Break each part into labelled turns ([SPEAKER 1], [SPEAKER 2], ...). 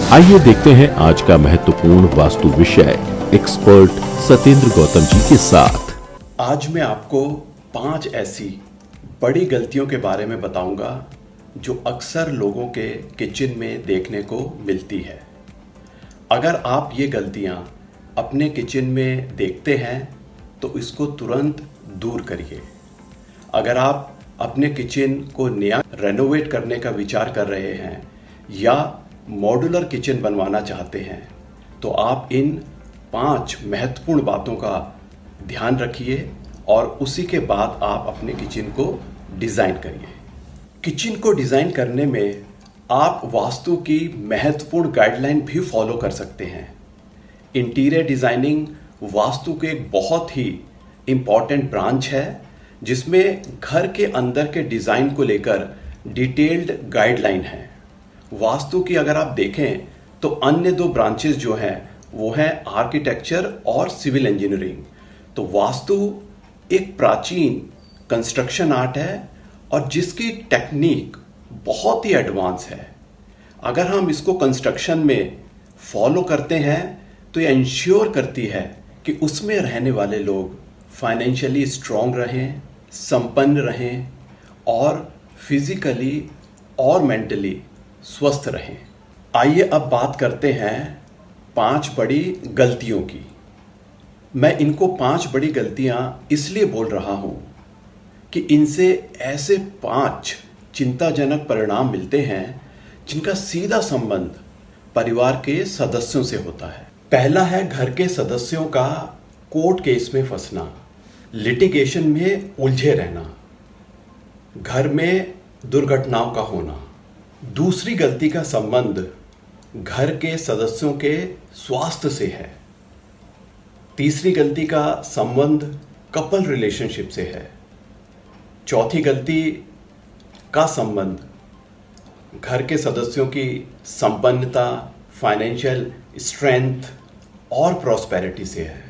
[SPEAKER 1] आइए देखते हैं आज का महत्वपूर्ण वास्तु विषय एक्सपर्ट सत्येंद्र गौतम जी के साथ।
[SPEAKER 2] आज मैं आपको 5 ऐसी बड़ी गलतियों के बारे में बताऊंगा जो अक्सर लोगों के किचन में देखने को मिलती है। अगर आप ये गलतियां अपने किचन में देखते हैं तो इसको तुरंत दूर करिए। अगर आप अपने किचन को नया रेनोवेट करने का विचार कर रहे हैं या मॉड्यूलर किचन बनवाना चाहते हैं तो आप इन 5 महत्वपूर्ण बातों का ध्यान रखिए और उसी के बाद आप अपने किचन को डिज़ाइन करिए। किचन को डिज़ाइन करने में आप वास्तु की महत्वपूर्ण गाइडलाइन भी फॉलो कर सकते हैं। इंटीरियर डिज़ाइनिंग वास्तु के एक बहुत ही इम्पॉर्टेंट ब्रांच है जिसमें घर के अंदर के डिज़ाइन को लेकर डिटेल्ड गाइडलाइन है। वास्तु की अगर आप देखें तो अन्य 2 ब्रांचेस जो हैं वो हैं आर्किटेक्चर और सिविल इंजीनियरिंग। तो वास्तु एक प्राचीन कंस्ट्रक्शन आर्ट है और जिसकी टेक्निक बहुत ही एडवांस है। अगर हम इसको कंस्ट्रक्शन में फॉलो करते हैं तो ये इंश्योर करती है कि उसमें रहने वाले लोग फाइनेंशियली स्ट्रांग रहें, संपन्न रहें और फिजिकली और मेंटली स्वस्थ रहें। आइए अब बात करते हैं 5 बड़ी गलतियों की। मैं इनको 5 बड़ी गलतियां इसलिए बोल रहा हूं कि इनसे ऐसे 5 चिंताजनक परिणाम मिलते हैं जिनका सीधा संबंध परिवार के सदस्यों से होता है। पहला है घर के सदस्यों का कोर्ट केस में फंसना, लिटिगेशन में उलझे रहना, घर में दुर्घटनाओं का होना। दूसरी गलती का संबंध घर के सदस्यों के स्वास्थ्य से है। तीसरी गलती का संबंध कपल रिलेशनशिप से है। चौथी गलती का संबंध घर के सदस्यों की संपन्नता, फाइनेंशियल स्ट्रेंथ और प्रॉस्पेरिटी से है।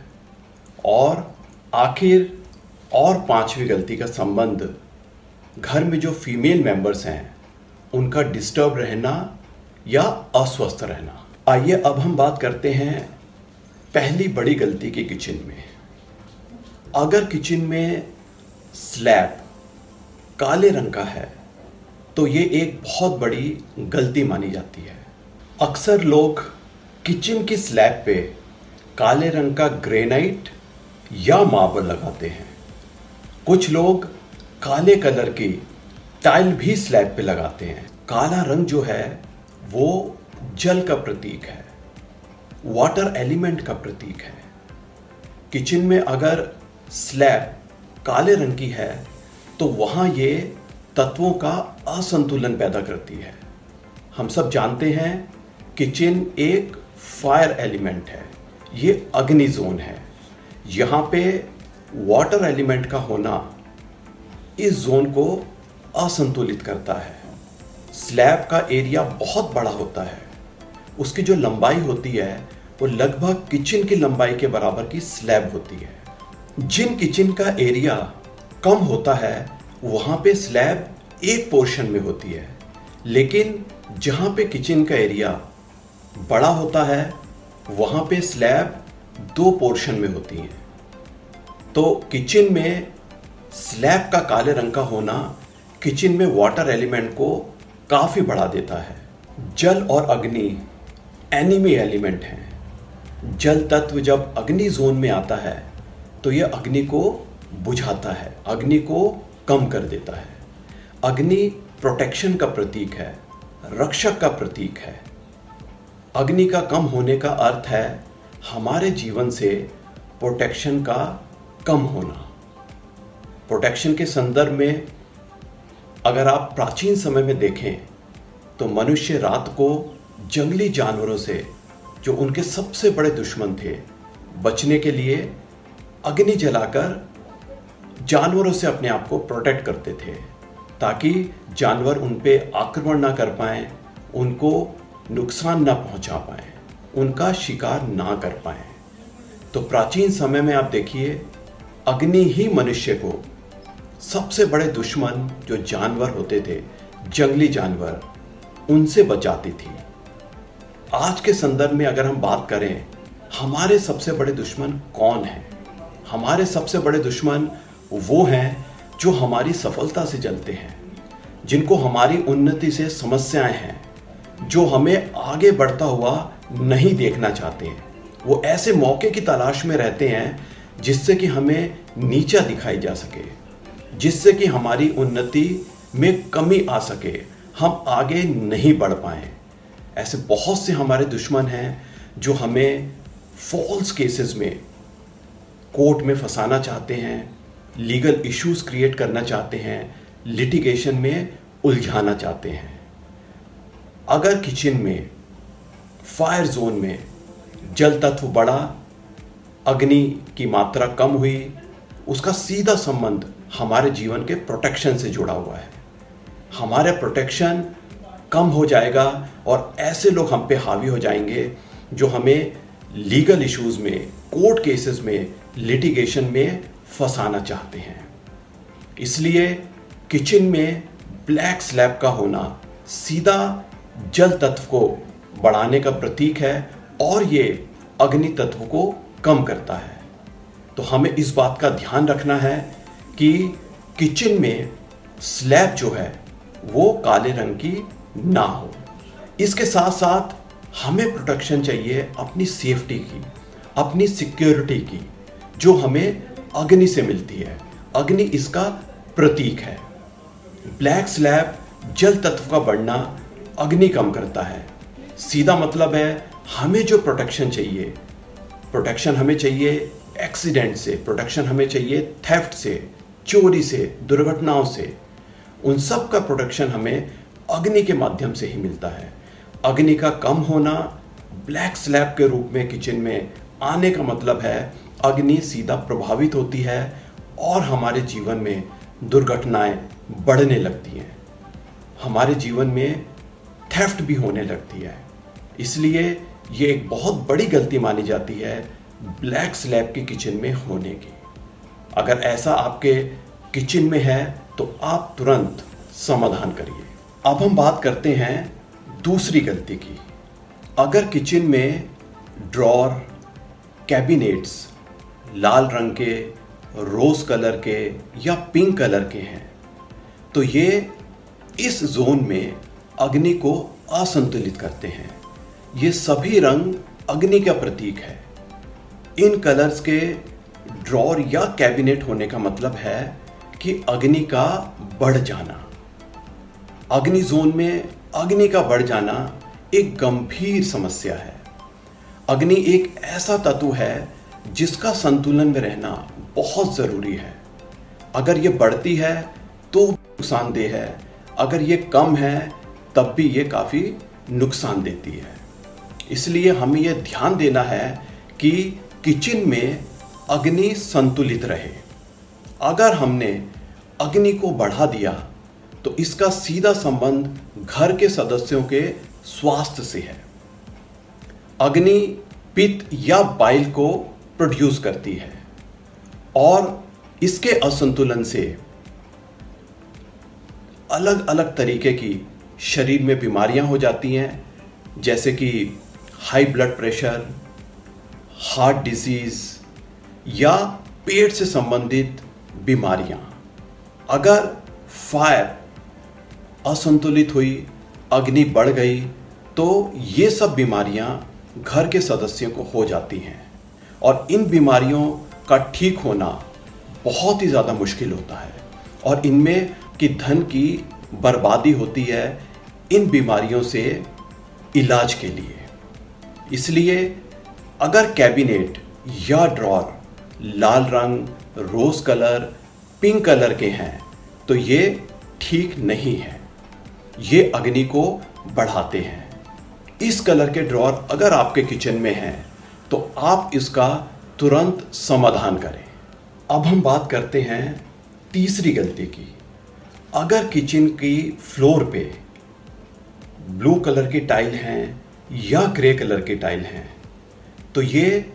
[SPEAKER 2] और आखिर और 5वीं गलती का संबंध घर में जो फीमेल मेंबर्स हैं उनका डिस्टर्ब रहना या अस्वस्थ रहना। आइए अब हम बात करते हैं पहली बड़ी गलती की किचन में। अगर किचन में स्लैब काले रंग का है तो ये एक बहुत बड़ी गलती मानी जाती है। अक्सर लोग किचन की स्लैब पे काले रंग का ग्रेनाइट या मार्बल लगाते हैं। कुछ लोग काले कलर की टाइल भी स्लैब पे लगाते हैं। काला रंग जो है वो जल का प्रतीक है, वाटर एलिमेंट का प्रतीक है। किचन में अगर स्लैब काले रंग की है तो वहाँ ये तत्वों का असंतुलन पैदा करती है। हम सब जानते हैं किचन एक फायर एलिमेंट है, ये अग्नि जोन है। यहाँ पे वाटर एलिमेंट का होना इस जोन को असंतुलित करता है। स्लैब का एरिया बहुत बड़ा होता है, उसकी जो लंबाई होती है वो लगभग किचन की लंबाई के बराबर की स्लैब होती है। जिन किचन का एरिया कम होता है वहाँ पे स्लैब एक पोर्शन में होती है, लेकिन जहाँ पे किचन का एरिया बड़ा होता है वहाँ पे स्लैब 2 पोर्शन में होती है। तो किचन में स्लैब का काले रंग का होना किचन में वाटर एलिमेंट को काफ़ी बढ़ा देता है। जल और अग्नि एनिमी एलिमेंट हैं। जल तत्व जब अग्नि जोन में आता है तो यह अग्नि को बुझाता है, अग्नि को कम कर देता है। अग्नि प्रोटेक्शन का प्रतीक है, रक्षक का प्रतीक है। अग्नि का कम होने का अर्थ है हमारे जीवन से प्रोटेक्शन का कम होना। प्रोटेक्शन के संदर्भ में अगर आप प्राचीन समय में देखें तो मनुष्य रात को जंगली जानवरों से, जो उनके सबसे बड़े दुश्मन थे, बचने के लिए अग्नि जलाकर जानवरों से अपने आप को प्रोटेक्ट करते थे ताकि जानवर उन पे आक्रमण ना कर पाएं, उनको नुकसान ना पहुंचा पाएं, उनका शिकार ना कर पाएं। तो प्राचीन समय में आप देखिए अग्नि ही मनुष्य को सबसे बड़े दुश्मन जो जानवर होते थे, जंगली जानवर, उनसे बचाती थी। आज के संदर्भ में अगर हम बात करें, हमारे सबसे बड़े दुश्मन कौन हैं? हमारे सबसे बड़े दुश्मन वो हैं जो हमारी सफलता से जलते हैं, जिनको हमारी उन्नति से समस्याएं हैं, जो हमें आगे बढ़ता हुआ नहीं देखना चाहते हैं। वो ऐसे मौके की तलाश में रहते हैं जिससे कि हमें नीचा दिखाई जा सके, जिससे कि हमारी उन्नति में कमी आ सके, हम आगे नहीं बढ़ पाएं। ऐसे बहुत से हमारे दुश्मन हैं जो हमें फॉल्स केसेस में कोर्ट में फंसाना चाहते हैं, लीगल इश्यूज क्रिएट करना चाहते हैं, लिटिगेशन में उलझाना चाहते हैं। अगर किचन में, फायर जोन में जल तत्व बढ़ा, अग्नि की मात्रा कम हुई, उसका सीधा संबंध हमारे जीवन के प्रोटेक्शन से जुड़ा हुआ है। हमारा प्रोटेक्शन कम हो जाएगा और ऐसे लोग हम पे हावी हो जाएंगे जो हमें लीगल इश्यूज में, कोर्ट केसेस में, लिटिगेशन में फंसाना चाहते हैं। इसलिए किचन में ब्लैक स्लैब का होना सीधा जल तत्व को बढ़ाने का प्रतीक है और ये अग्नि तत्व को कम करता है। तो हमें इस बात का ध्यान रखना है कि किचन में स्लैब जो है वो काले रंग की ना हो। इसके साथ साथ हमें प्रोटेक्शन चाहिए अपनी सेफ्टी की, अपनी सिक्योरिटी की, जो हमें अग्नि से मिलती है। अग्नि इसका प्रतीक है। ब्लैक स्लैब जल तत्व का बढ़ना अग्नि कम करता है। सीधा मतलब है हमें जो प्रोटेक्शन चाहिए, प्रोटेक्शन हमें चाहिए एक्सीडेंट से, प्रोटेक्शन हमें चाहिए थेफ्ट से, चोरी से, दुर्घटनाओं से, उन सब का प्रोटेक्शन हमें अग्नि के माध्यम से ही मिलता है। अग्नि का कम होना ब्लैक स्लैब के रूप में किचन में आने का मतलब है अग्नि सीधा प्रभावित होती है और हमारे जीवन में दुर्घटनाएं बढ़ने लगती हैं, हमारे जीवन में थेफ्ट भी होने लगती है। इसलिए ये एक बहुत बड़ी गलती मानी जाती है ब्लैक स्लैब की किचन में होने की। अगर ऐसा आपके किचन में है तो आप तुरंत समाधान करिए। अब हम बात करते हैं दूसरी गलती की। अगर किचन में ड्रॉर, कैबिनेट्स लाल रंग के, रोज कलर के या पिंक कलर के हैं तो ये इस जोन में अग्नि को असंतुलित करते हैं। ये सभी रंग अग्नि का प्रतीक है। इन कलर्स के ड्रॉर या कैबिनेट होने का मतलब है कि अग्नि का बढ़ जाना। अग्नि जोन में अग्नि का बढ़ जाना एक गंभीर समस्या है। अग्नि एक ऐसा तत्व है जिसका संतुलन में रहना बहुत जरूरी है। अगर ये बढ़ती है तो नुकसानदेह है, अगर ये कम है तब भी ये काफी नुकसान देती है। इसलिए हमें यह ध्यान देना है कि किचन में अग्नि संतुलित रहे। अगर हमने अग्नि को बढ़ा दिया तो इसका सीधा संबंध घर के सदस्यों के स्वास्थ्य से है। अग्नि पित्त या बाइल को प्रोड्यूस करती है और इसके असंतुलन से अलग अलग तरीके की शरीर में बीमारियां हो जाती हैं, जैसे कि high blood pressure, heart disease या पेट से संबंधित बीमारियां। अगर फायर असंतुलित हुई, अग्नि बढ़ गई तो ये सब बीमारियां घर के सदस्यों को हो जाती हैं और इन बीमारियों का ठीक होना बहुत ही ज़्यादा मुश्किल होता है और इनमें कि धन की बर्बादी होती है इन बीमारियों से इलाज के लिए। इसलिए अगर कैबिनेट या ड्रॉर लाल रंग, रोज कलर, पिंक कलर के हैं तो ये ठीक नहीं है, ये अग्नि को बढ़ाते हैं। इस कलर के ड्रॉर अगर आपके किचन में हैं तो आप इसका तुरंत समाधान करें। अब हम बात करते हैं तीसरी गलती की। अगर किचन की फ्लोर पे ब्लू कलर की टाइल हैं या ग्रे कलर की टाइल हैं तो ये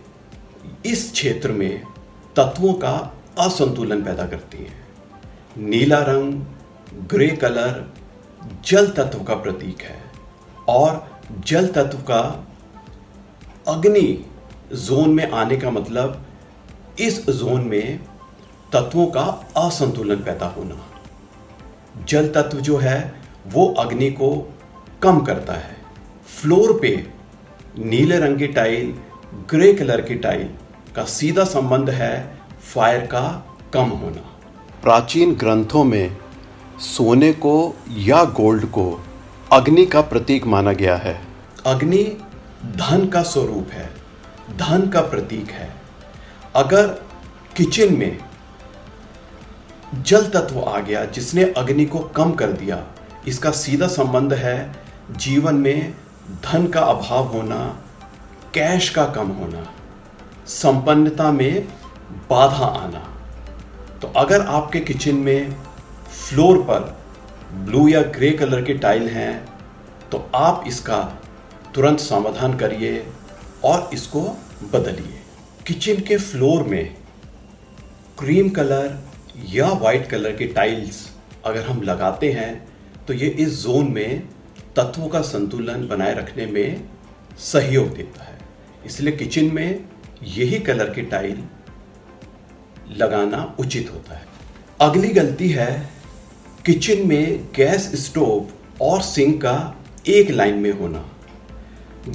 [SPEAKER 2] इस क्षेत्र में तत्वों का असंतुलन पैदा करती हैं। नीला रंग, ग्रे कलर जल तत्व का प्रतीक है और जल तत्व का अग्नि जोन में आने का मतलब इस जोन में तत्वों का असंतुलन पैदा होना। जल तत्व जो है वो अग्नि को कम करता है। फ्लोर पे नीले रंग की टाइल, ग्रे कलर की टाइल का सीधा संबंध है फायर का कम होना। प्राचीन ग्रंथों में सोने को या गोल्ड को अग्नि का प्रतीक माना गया है। अग्नि धन का स्वरूप है, धन का प्रतीक है। अगर किचन में जल तत्व आ गया जिसने अग्नि को कम कर दिया, इसका सीधा संबंध है जीवन में धन का अभाव होना, कैश का कम होना, संपन्नता में बाधा आना। तो अगर आपके किचन में फ्लोर पर ब्लू या ग्रे कलर की टाइल हैं तो आप इसका तुरंत समाधान करिए और इसको बदलिए। किचन के फ्लोर में क्रीम कलर या वाइट कलर की टाइल्स अगर हम लगाते हैं तो ये इस जोन में तत्वों का संतुलन बनाए रखने में सहयोग देता है। इसलिए किचन में यही कलर की टाइल लगाना उचित होता है। अगली गलती है किचन में गैस स्टोव और सिंक का एक लाइन में होना।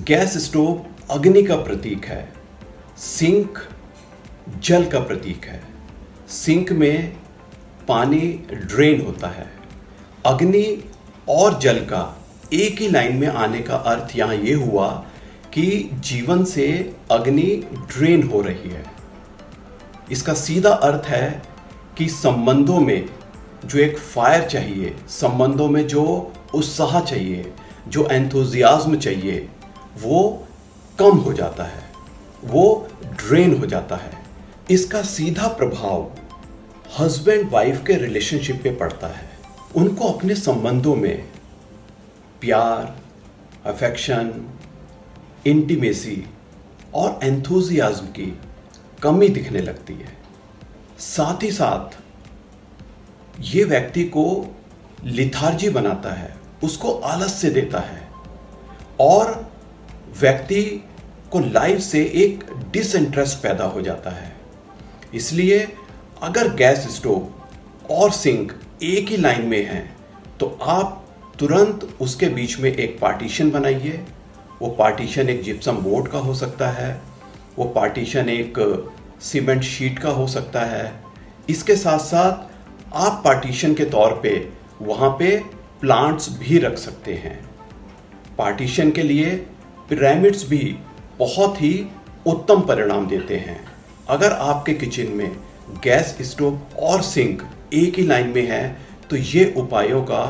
[SPEAKER 2] गैस स्टोव अग्नि का प्रतीक है, सिंक जल का प्रतीक है। सिंक में पानी ड्रेन होता है। अग्नि और जल का एक ही लाइन में आने का अर्थ यहाँ ये हुआ कि जीवन से अग्नि ड्रेन हो रही है। इसका सीधा अर्थ है कि संबंधों में जो एक फायर चाहिए, संबंधों में जो उत्साह चाहिए, जो एंथुजियाज्म चाहिए, वो कम हो जाता है, वो ड्रेन हो जाता है। इसका सीधा प्रभाव हस्बैंड वाइफ के रिलेशनशिप पे पड़ता है। उनको अपने संबंधों में प्यार, अफेक्शन, इंटीमेसी और एंथुजियाज्म की कमी दिखने लगती है। साथ ही साथ ये व्यक्ति को लिथार्जी बनाता है, उसको आलस्य देता है और व्यक्ति को लाइफ से एक डिसइंटरेस्ट पैदा हो जाता है। इसलिए अगर गैस स्टोव और सिंक एक ही लाइन में हैं तो आप तुरंत उसके बीच में एक पार्टीशन बनाइए। वो पार्टीशन एक जिप्सम बोर्ड का हो सकता है, वो पार्टीशन एक सीमेंट शीट का हो सकता है। इसके साथ साथ आप पार्टीशन के तौर पे वहाँ पे प्लांट्स भी रख सकते हैं। पार्टीशन के लिए पिरामिड्स भी बहुत ही उत्तम परिणाम देते हैं। अगर आपके किचन में गैस स्टोव और सिंक एक ही लाइन में है तो ये उपायों का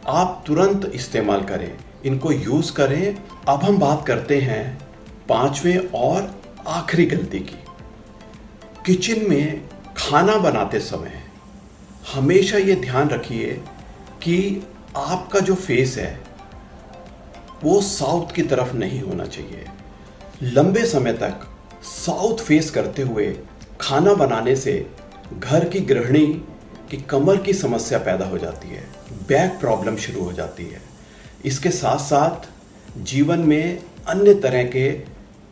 [SPEAKER 2] आप तुरंत इस्तेमाल करें, इनको यूज़ करें। अब हम बात करते हैं पांचवें और आखिरी गलती की। किचन में खाना बनाते समय हमेशा ये ध्यान रखिए कि आपका जो फेस है वो साउथ की तरफ नहीं होना चाहिए। लंबे समय तक साउथ फेस करते हुए खाना बनाने से घर की गृहिणी की कमर की समस्या पैदा हो जाती है, बैक प्रॉब्लम शुरू हो जाती है। इसके साथ साथ जीवन में अन्य तरह के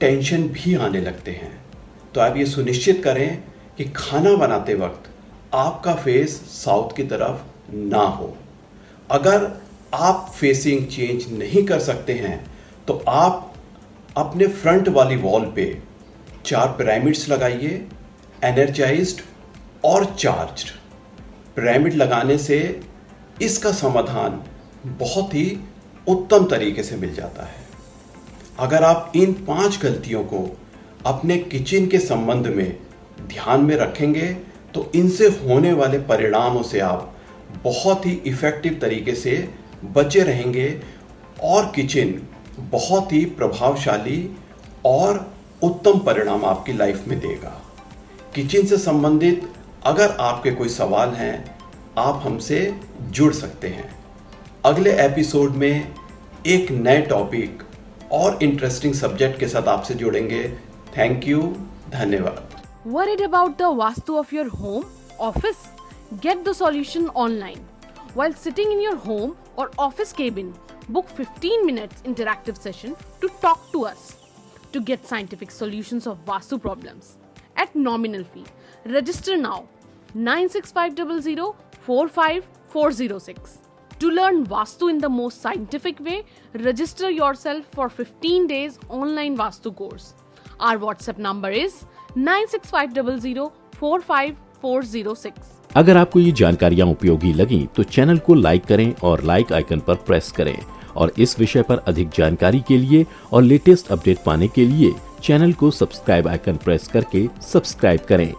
[SPEAKER 2] टेंशन भी आने लगते हैं। तो आप ये सुनिश्चित करें कि खाना बनाते वक्त आपका फेस साउथ की तरफ ना हो। अगर आप फेसिंग चेंज नहीं कर सकते हैं तो आप अपने फ्रंट वाली वॉल पे 4 पिरामिड्स लगाइए, एनर्जाइज्ड और चार्ज्ड। पिरामिड लगाने से इसका समाधान बहुत ही उत्तम तरीके से मिल जाता है। अगर आप इन 5 गलतियों को अपने किचन के संबंध में ध्यान में रखेंगे तो इनसे होने वाले परिणामों से आप बहुत ही इफ़ेक्टिव तरीके से बचे रहेंगे और किचन बहुत ही प्रभावशाली और उत्तम परिणाम आपकी लाइफ में देगा। किचन से संबंधित अगर आपके कोई सवाल हैं आप हमसे जुड़ सकते हैं। अगले एपिसोड में एक नए टॉपिक और इंटरेस्टिंग सब्जेक्ट के साथ आपसे जुड़ेंगे। थैंक यू, धन्यवाद।
[SPEAKER 3] Worried about the Vastu of your home, office? Get the solution online. While sitting in your home or office cabin, book 15 minutes interactive session to talk to us. to get scientific solutions of Vastu problems at nominal fee. Register now 96500 45406. To learn Vastu in the most scientific way, register yourself for 15 days online Vastu course. Our WhatsApp number is 96500 45406.
[SPEAKER 1] अगर आपको ये जानकारियाँ उपयोगी लगी तो channel को like करें और लाइक आइकन पर प्रेस करें और इस विषय पर अधिक जानकारी के लिए और लेटेस्ट अपडेट पाने के लिए चैनल को सब्सक्राइब आइकन प्रेस करके सब्सक्राइब करें।